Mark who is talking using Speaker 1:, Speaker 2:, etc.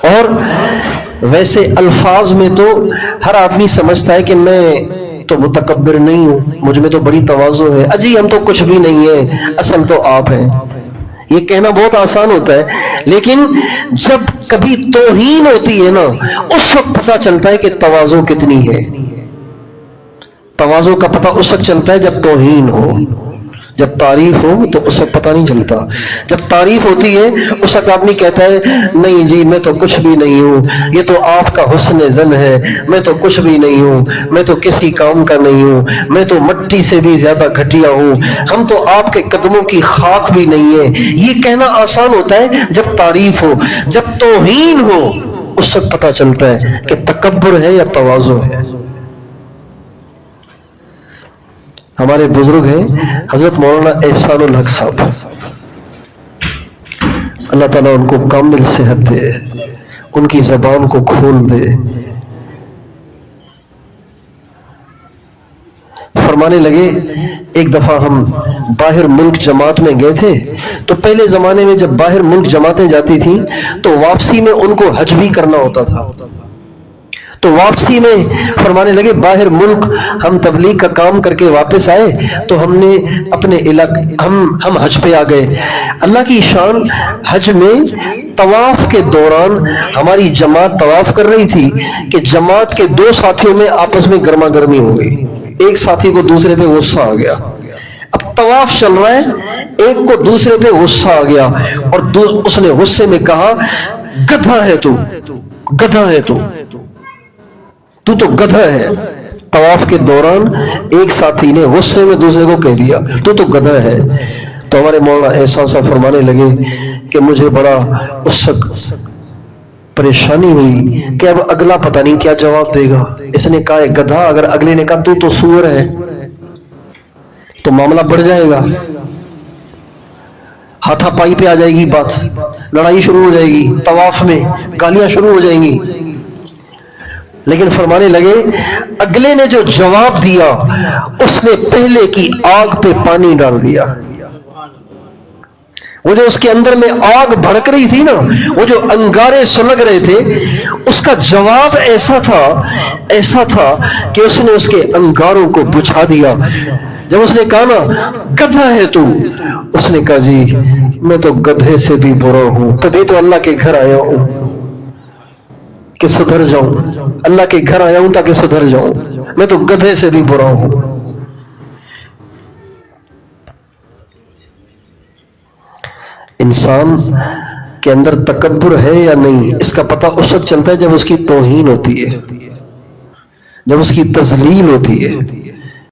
Speaker 1: اور ویسے الفاظ میں تو ہر آدمی سمجھتا ہے کہ میں تو متکبر نہیں ہوں، مجھ میں تو بڑی تواضع ہے، اجی ہم تو کچھ بھی نہیں ہے، اصل تو آپ ہیں. یہ کہنا بہت آسان ہوتا ہے، لیکن جب کبھی توہین ہوتی ہے نا، اس وقت پتہ چلتا ہے کہ تواضع کتنی ہے. تواضع کا پتہ اس وقت چلتا ہے جب توہین ہو. جب تعریف ہو تو اس وقت پتہ نہیں چلتا. جب تعریف ہوتی ہے اس وقت آدمی کہتا ہے نہیں جی میں تو کچھ بھی نہیں ہوں، یہ تو آپ کا حسن ظن ہے، میں تو کچھ بھی نہیں ہوں، میں تو کسی کام کا نہیں ہوں، میں تو مٹی سے بھی زیادہ گھٹیا ہوں، ہم تو آپ کے قدموں کی خاک بھی نہیں ہے. یہ کہنا آسان ہوتا ہے جب تعریف ہو. جب توہین ہو اس وقت پتہ چلتا ہے کہ تکبر ہے یا تواضع ہے. ہمارے بزرگ ہیں حضرت مولانا احسان الحق صاحب، اللہ تعالیٰ ان کو کامل صحت دے، ان کی زبان کو کھول دے. فرمانے لگے ایک دفعہ ہم باہر ملک جماعت میں گئے تھے، تو پہلے زمانے میں جب باہر ملک جماعتیں جاتی تھیں تو واپسی میں ان کو حج بھی کرنا ہوتا تھا. تو واپسی میں فرمانے لگے باہر ملک ہم تبلیغ کا کام کر کے واپس آئے تو ہم نے اپنے علاقے ہم حج پہ آ گئے. اللہ کی شان، حج میں طواف کے دوران ہماری جماعت طواف کر رہی تھی کہ جماعت کے دو ساتھیوں میں آپس میں گرما گرمی ہو گئی. ایک ساتھی کو دوسرے پہ غصہ آ گیا. اب طواف چل رہا ہے، ایک کو دوسرے پہ غصہ آ گیا اور اس نے غصے میں کہا گدھا ہے تو، گدھا ہے تو گدھا ہے. طواف کے دوران ایک ساتھی نے غصے میں دوسرے کو کہہ دیا تو گدھا ہے. تو ہمارے مولانا احسان صاحب فرمانے لگے کہ مجھے بڑا اس وقت پریشانی ہوئی کہ اب اگلا پتہ نہیں کیا جواب دے گا. اس نے کہا ہے گدھا، اگر اگلے نے کہا تو سور ہے تو معاملہ بڑھ جائے گا، ہاتھا پائی پہ آ جائے گی، بات لڑائی شروع ہو جائے گی، طواف میں گالیاں شروع ہو جائیں گی. لیکن فرمانے لگے اگلے نے جو جواب دیا اس نے پہلے کی آگ پہ پانی ڈال دیا. وہ جو اس کے اندر میں آگ بھڑک رہی تھی نا، وہ جو انگارے سلگ رہے تھے، اس کا جواب ایسا تھا کہ اس نے اس کے انگاروں کو بجھا دیا. جب اس نے کہا نا گدھا ہے تو، اس نے کہا جی میں تو گدھے سے بھی برا ہوں، تبھی تو اللہ کے گھر آیا ہوں کہ سدھر جاؤں. اللہ کے گھر آیا ہوں تاکہ سدھر جاؤں، میں تو گدھے سے بھی برا ہوں. انسان کے اندر تکبر ہے یا نہیں، اس کا پتہ اس وقت چلتا ہے جب اس کی توہین ہوتی ہے، جب اس کی تذلیل ہوتی ہے.